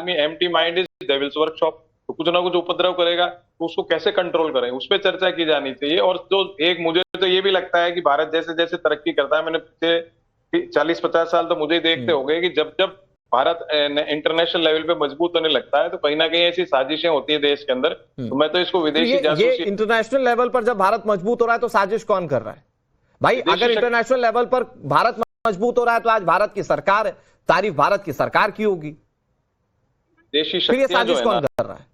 आदमी empty mind is devils workshop, तो कुछ ना कुछ उपद्रव करेगा, तो उसको कैसे कंट्रोल करें, उस पर चर्चा की जानी चाहिए। और जो एक मुझे तो ये भी लगता है कि भारत जैसे जैसे तरक्की करता है, मैंने पिछले 40-50 साल तो मुझे देखते हो गए कि जब जब भारत इंटरनेशनल लेवल पे मजबूत होने लगता है तो कहीं ना कहीं ऐसी साजिशें होती है देश के अंदर। तो मैं तो इसको विदेशी ये जासूसी, इंटरनेशनल लेवल पर जब भारत मजबूत हो रहा है तो साजिश कौन कर रहा है भाई? अगर इंटरनेशनल लेवल पर भारत मजबूत हो रहा है तो आज भारत की सरकार, तारीफ भारत की सरकार की होगी। विदेशी फिर ये शक्तियां जो साजिश है कौन ना, कर रहा है?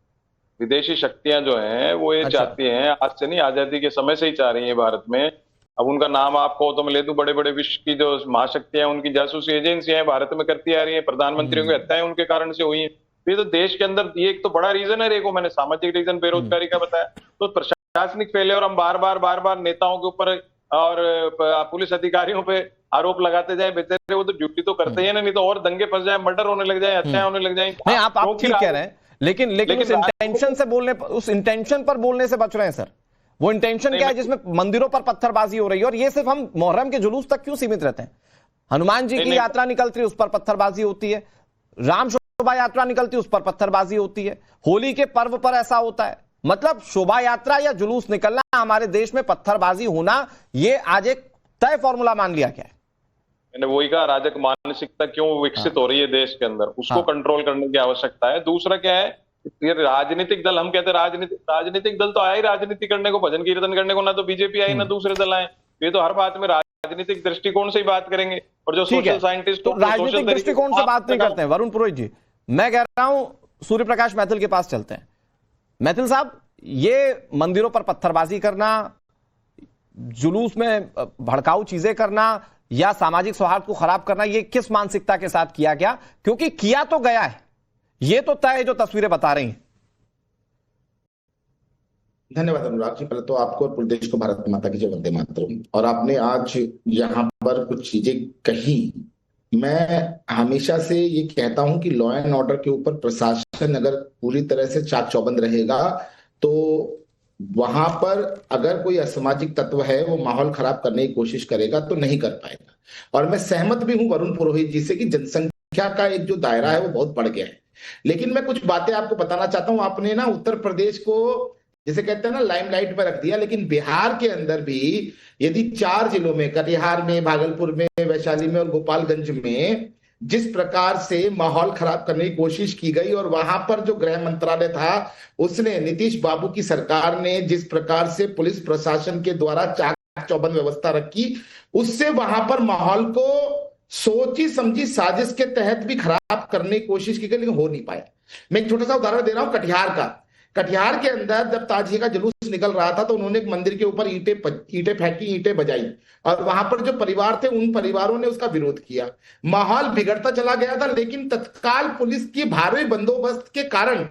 विदेशी शक्तियां जो हैं वो ये अच्छा। चाहती हैं, आज से नहीं आजादी के समय से ही चाह रही हैं भारत में। अब उनका नाम आपको तो मैं ले दूं, बड़े बड़े विश्व की जो महाशक्तियां उनकी जासूसी एजेंसियां हैं भारत में करती आ रही है, प्रधानमंत्रियों की हत्याएं उनके कारण से हुई है। ये तो देश के अंदर ये एक तो बड़ा रीजन है। देखो मैंने सामाजिक रीजन बेरोजगारी का बताया, तो प्रशासनिक फेलियर हम बार बार नेताओं के ऊपर और पुलिस अधिकारियों पे आरोप लगाते जाए, बेचारे वो तो ड्यूटी तो करते ही है ना, नहीं तो और दंगे फंस जाए, मर्डर होने लग जाए, हत्याएं होने लग जाए। नहीं, आप ठीक कह रहे हैं, लेकिन उस इंटेंशन से बोलने, उस इंटेंशन पर बोलने से बच रहे हैं सर। वो इंटेंशन क्या है जिसमें मंदिरों पर पत्थरबाजी हो रही है? और ये सिर्फ हम मुहर्रम के जुलूस तक क्यों सीमित रहते हैं? हनुमान जी की यात्रा निकलती है उस पर पत्थरबाजी होती है, राम शोभा यात्रा निकलती है उस पर पत्थरबाजी होती है, होली के पर्व पर ऐसा होता है। मतलब शोभा यात्रा या जुलूस निकलना, हमारे देश में पत्थरबाजी होना, ये आज एक तय फॉर्मूला मान लिया गया है। मैंने वही कहा, अराजक मानसिकता क्यों विकसित हो रही है देश के अंदर, उसको कंट्रोल करने की आवश्यकता है। दूसरा क्या है, ये राजनीतिक दल, हम कहते हैं राजनीतिक दल तो आए ही राजनीति करने को, भजन कीर्तन करने को, ना तो बीजेपी आई ना दूसरे दल आए। ये तो हर बात में राजनीतिक दृष्टिकोण से ही बात करेंगे। और जो सोशल साइंटिस्ट तो राजनीतिक दृष्टिकोण से बात नहीं करते हैं वरुण पुरोहित जी। मैं कह रहा हूं सूर्य प्रकाश मैथिल के पास चलते हैं। मैथिल साहब, ये मंदिरों पर पत्थरबाजी करना, जुलूस में भड़काऊ चीजें करना या सामाजिक सौहार्द को खराब करना, ये किस मानसिकता के साथ किया गया? क्योंकि किया तो गया है, ये तो तय है जो तस्वीरें बता रही हैं। धन्यवाद अनुराग जी। पहले तो आपको और पूरे देश को भारत माता की जय, वंदे मातरम। और आपने आज यहाँ पर कुछ चीजें कही, मैं हमेशा से ये कहता हूं कि लॉ एंड ऑर्डर के ऊपर प्रशासन अगर पूरी तरह से चाक चौबंद रहेगा तो वहां पर अगर कोई असामाजिक तत्व है वो माहौल खराब करने की कोशिश करेगा तो नहीं कर पाएगा। और मैं सहमत भी हूं वरुण पुरोहित जी से कि जनसंख्या का एक जो दायरा है वो बहुत बढ़ गया है। लेकिन मैं कुछ बातें आपको बताना चाहता हूं। आपने ना उत्तर प्रदेश को जैसे कहते हैं ना लाइमलाइट में रख दिया, लेकिन बिहार के अंदर भी यदि 4 जिलों में, कटिहार में, भागलपुर में, वैशाली में और गोपालगंज में जिस प्रकार से माहौल खराब करने की कोशिश की गई, और वहां पर जो गृह मंत्रालय था उसने, नीतीश बाबू की सरकार ने जिस प्रकार से पुलिस प्रशासन के द्वारा चाक चौबंद व्यवस्था रखी, उससे वहां पर माहौल को सोची समझी साजिश के तहत भी खराब करने की कोशिश की गई, लेकिन हो नहीं पाया। मैं एक छोटा सा उदाहरण दे रहा हूं कटिहार का। कटिहार के अंदर जब ताजिए का जुलूस निकल रहा था तो उन्होंने एक मंदिर के ऊपर ईंटें फेंकी, ईंटें बजाई, और वहां पर जो परिवार थे उन परिवारों ने उसका विरोध किया। माहौल बिगड़ता चला गया था, लेकिन तत्काल पुलिस की भारी बंदोबस्त के कारण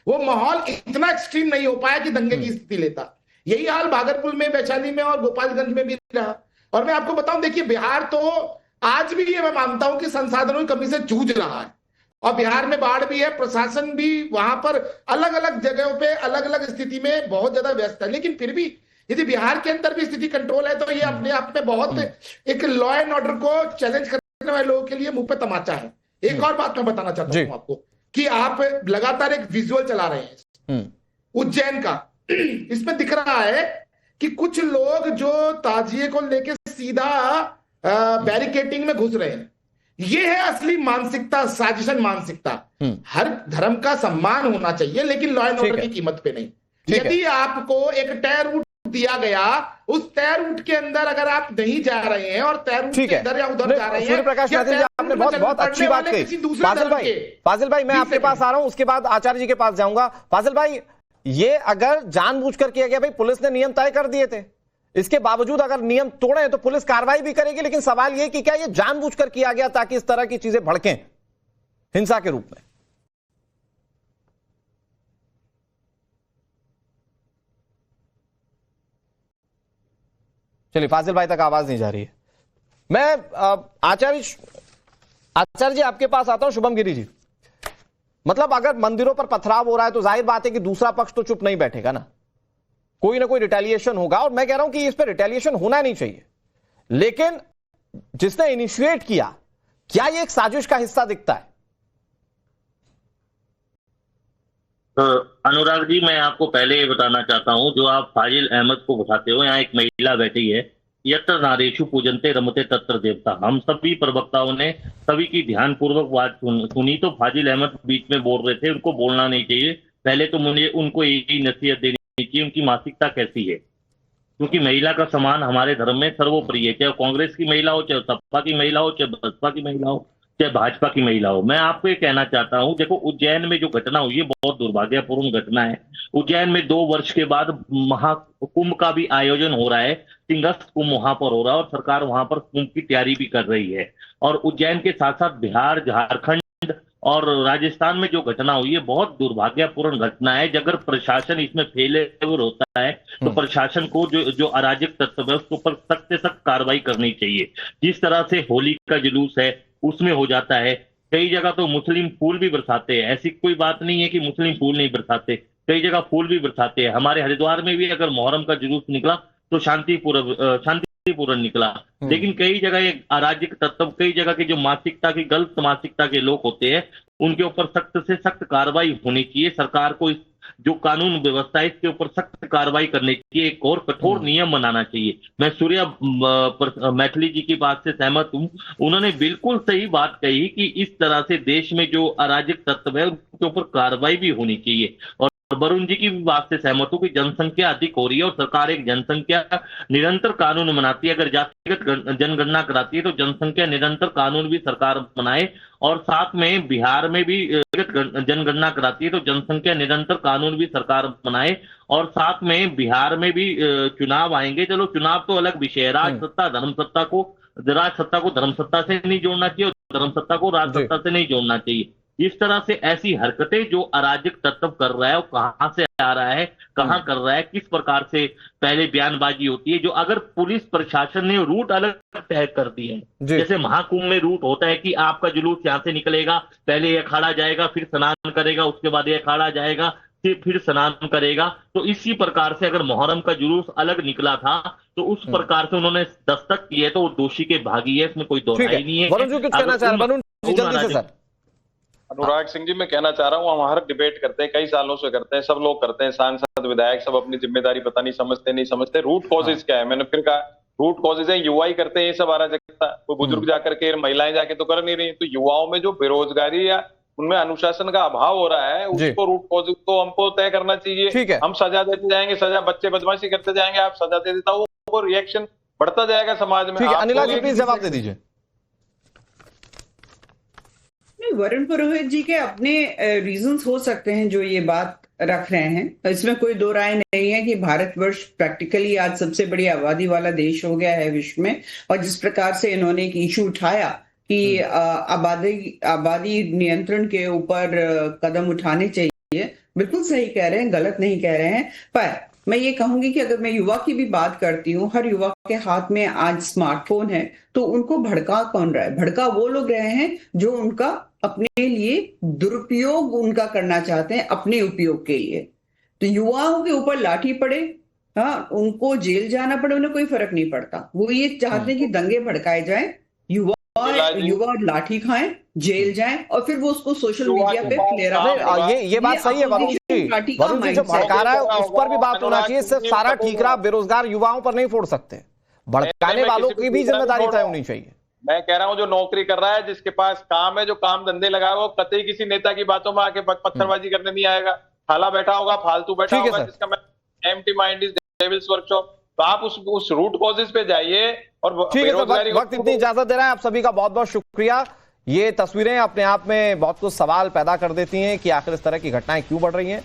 वो माहौल इतना एक्सट्रीम नहीं हो पाया कि दंगे की स्थिति लेता। यही हाल भागलपुर में, वैशाली में और गोपालगंज में भी रहा। और मैं आपको बताऊं, देखिए बिहार तो आज भी ये मैं मानता हूं कि संसाधनों की कमी से जूझ रहा है, और बिहार में बाढ़ भी है, प्रशासन भी वहां पर अलग अलग जगहों पे अलग अलग स्थिति में बहुत ज्यादा व्यस्त है। लेकिन फिर भी यदि बिहार के अंदर भी स्थिति कंट्रोल है तो ये अपने आप में बहुत एक लॉ एंड ऑर्डर को चैलेंज करने वाले लोगों के लिए मुंह पे तमाचा है। एक और बात मैं बताना चाहता हूं आपको कि आप लगातार एक विजुअल चला रहे हैं उज्जैन का। इसमें दिख रहा है कि कुछ लोग जो ताजिए को लेकर सीधा बैरिकेटिंग में घुस रहे हैं। ये है असली मानसिकता, साजिशन मानसिकता। हर धर्म का सम्मान होना चाहिए, लेकिन लॉ एंड ऑर्डर की कीमत पे नहीं। यदि आपको एक तय रूट दिया गया, उस तय रूट के अंदर अगर आप नहीं जा रहे हैं और तय रूट के इधर या उधर जा रहे हैं, सूर्य प्रकाश मैथिल जी, आपने बहुत अच्छी बात कही। फाजिल भाई मैं आपके पास आ रहा हूं, उसके बाद आचार्य जी के पास जाऊंगा। फाजिल भाई, ये अगर जानबूझकर किया गया, भाई पुलिस ने नियम तय कर दिए थे, इसके बावजूद अगर नियम तोड़े तो पुलिस कार्रवाई भी करेगी, लेकिन सवाल यह कि क्या ये जानबूझकर किया गया ताकि इस तरह की चीजें भड़कें हिंसा के रूप में? चलिए, फाजिल भाई तक आवाज नहीं जा रही है। मैं आचार्य जी आपके पास आता हूं। शुभम गिरी जी, मतलब अगर मंदिरों पर पथराव हो रहा है तो जाहिर बात है कि दूसरा पक्ष तो चुप नहीं बैठेगा ना, कोई ना कोई रिटेलिएशन होगा। और मैं कह रहा हूं कि इस पर रिटेलिएशन होना नहीं चाहिए, लेकिन जिसने इनिशिएट किया, क्या ये एक साजिश का हिस्सा दिखता है? अनुराग जी, मैं आपको पहले ये बताना चाहता हूँ, जो आप फाजिल अहमद को उठाते हो, यहाँ एक महिला बैठी है, यत्र नारेषु पूजन्ते रमते तत्र देवता। हम सभी प्रवक्ताओं ने सभी की ध्यानपूर्वक बात सुनी, तो फाजिल अहमद बीच में बोल रहे थे, उनको बोलना नहीं चाहिए। पहले तो मुझे उनको यही नसीहत देनी चाहिए, उनकी मानसिकता कैसी है, क्योंकि महिला का सम्मान हमारे धर्म में सर्वोपरि है, चाहे कांग्रेस की महिला हो, चाहे सपा की महिला हो, चाहे बसपा की महिला हो, चाहे भाजपा की महिला हो। मैं आपको ये कहना चाहता हूं, देखो उज्जैन में जो घटना हुई है बहुत दुर्भाग्यपूर्ण घटना है। उज्जैन में 2 वर्ष के बाद महाकुंभ का भी आयोजन हो रहा है, सिंहस्थ कुंभ वहां पर हो रहा है और सरकार वहां पर कुंभ की तैयारी भी कर रही है। और उज्जैन के साथ साथ बिहार, झारखंड और राजस्थान में जो घटना हुई है बहुत दुर्भाग्यपूर्ण घटना है। अगर प्रशासन इसमें फेलियर होता है तो प्रशासन को जो अराजक तत्व है उसके ऊपर सख्त से सख्त कार्रवाई करनी चाहिए। जिस तरह से होली का जुलूस है उसमें हो जाता है, कई जगह तो मुस्लिम फूल भी बरसाते हैं, ऐसी कोई बात नहीं है कि मुस्लिम फूल नहीं बरसाते, कई जगह फूल भी बरसाते हैं। हमारे हरिद्वार में भी अगर मुहर्रम का जुलूस निकला तो शांतिपूर्ण निकला, लेकिन कई जगह ये अराजक तत्व, कई जगह की जो मानसिकता की गलत मानसिकता के लोग होते हैं उनके ऊपर सख्त से सख्त कार्रवाई होनी चाहिए। सरकार को जो कानून व्यवस्था है इसके ऊपर सख्त कार्रवाई करनी चाहिए, एक और कठोर नियम बनाना चाहिए। मैं सूर्या मैथिली जी की बात से सहमत हूं, उन्होंने बिल्कुल सही बात कही कि इस तरह से देश में जो अराजक तत्व है उनके ऊपर कार्रवाई भी होनी चाहिए। और वरुण जी की भी बात से सहमत हूं कि जनसंख्या अधिक हो रही है और सरकार एक जनसंख्या निरंतर कानून बनाती है, अगर जातिगत जनगणना कराती है तो जनसंख्या निरंतर कानून भी सरकार बनाए। और साथ में बिहार में भी जनगणना कराती है तो जनसंख्या निरंतर कानून भी सरकार बनाए। और साथ में बिहार में भी चुनाव आएंगे, चलो चुनाव तो अलग विषय है, राज सत्ता को धर्म सत्ता से नहीं जोड़ना चाहिए और धर्म सत्ता को राज सत्ता से नहीं जोड़ना चाहिए। इस तरह से ऐसी हरकतें जो अराजक तत्व कर रहा है वो कहां से आ रहा है, कहां कर रहा है, किस प्रकार से पहले बयानबाजी होती है। जो अगर पुलिस प्रशासन ने रूट अलग तय कर दिए हैं, जैसे महाकुंभ में रूट होता है कि आपका जुलूस यहां से निकलेगा, पहले ये अखाड़ा जाएगा, फिर स्नान करेगा, उसके बाद ये अखाड़ा जाएगा, फिर स्नान करेगा, तो इसी प्रकार से अगर मुहर्रम का जुलूस अलग निकला था तो उस प्रकार से उन्होंने दस्तक की है तो वो दोषी के भागी है, इसमें कोई दोहराई नहीं है। वरुण जी कुछ कहना चाह रहे हैं? वरुण जी जल्दी से सर। अनुराग सिंह जी, मैं कहना चाह रहा हूँ, हम हर डिबेट करते हैं, कई सालों से करते हैं, सब लोग करते हैं, सांसद विधायक सब अपनी जिम्मेदारी पता नहीं समझते। रूट कॉजेज क्या है? मैंने फिर कहा रूट कॉजेज है, युवा ही करते हैं ये सब अराजकता। कोई बुजुर्ग जाकर के, महिलाएं जाके तो कर नहीं रही। तो युवाओं में जो बेरोजगारी या उनमें अनुशासन का अभाव हो रहा है उसको रूट कॉजेज को हमको तय करना चाहिए। हम सजा देते जाएंगे, सजा बच्चे बदमाशी करते जाएंगे, आप सजा दे देता हूँ, वो रिएक्शन बढ़ता जाएगा समाज में। अनिला जी प्लीज जवाब दे दीजिए। वरुण पुरोहित जी के अपने रीजंस हो सकते हैं जो ये बात रख रहे हैं, इसमें कोई दो राय नहीं है कि भारतवर्ष प्रैक्टिकली आज सबसे बड़ी आबादी वाला देश हो गया है विश्व में। और जिस प्रकार से इन्होंने एक इशू उठाया कि आबादी नियंत्रण के ऊपर कदम उठाने चाहिए, बिल्कुल सही कह रहे हैं, गलत नहीं कह रहे हैं। पर मैं ये कहूंगी कि अगर मैं युवा की भी बात करती हूँ, हर युवा के हाथ में आज स्मार्टफोन है, तो उनको भड़का कौन रहा है? भड़का वो लोग रहे हैं जो उनका अपने लिए दुरुपयोग उनका करना चाहते हैं, अपने उपयोग के लिए। तो युवाओं के ऊपर लाठी पड़े, हाँ, उनको जेल जाना पड़े, उन्हें कोई फर्क नहीं पड़ता। वो ये चाहते हैं कि दंगे भड़काए जाए, युवा लाठी खाएं, जेल जाएं और फिर वो उसको सोशल मीडिया पे फ्लेयर। ये बात सही है वरुण जी। वरुण जी जो भड़का रहा है उस पर भी बात होना चाहिए। सिर्फ सारा ठीकरा बेरोजगार युवाओं पर नहीं फोड़ सकते, भड़काने वालों की भी जिम्मेदारी तय होनी चाहिए। मैं कह रहा हूं जो नौकरी कर रहा है, जिसके पास काम है, जो काम धंधे लगा वो कतई किसी नेता की बातों में आके पत्थरबाजी करने नहीं आएगा। खाला बैठा होगा, फालतू बैठा होगा, जिसका empty mind is devils workshop. तो आप उस रूट कॉजेज पे जाइए और बेरोजगारी। वक्त इतनी इजाजत दे रहा है, आप सभी का बहुत बहुत शुक्रिया। ये तस्वीरें अपने आप में बहुत कुछ सवाल पैदा कर देती हैं कि आखिर इस तरह की घटनाएं क्यों बढ़ रही हैं।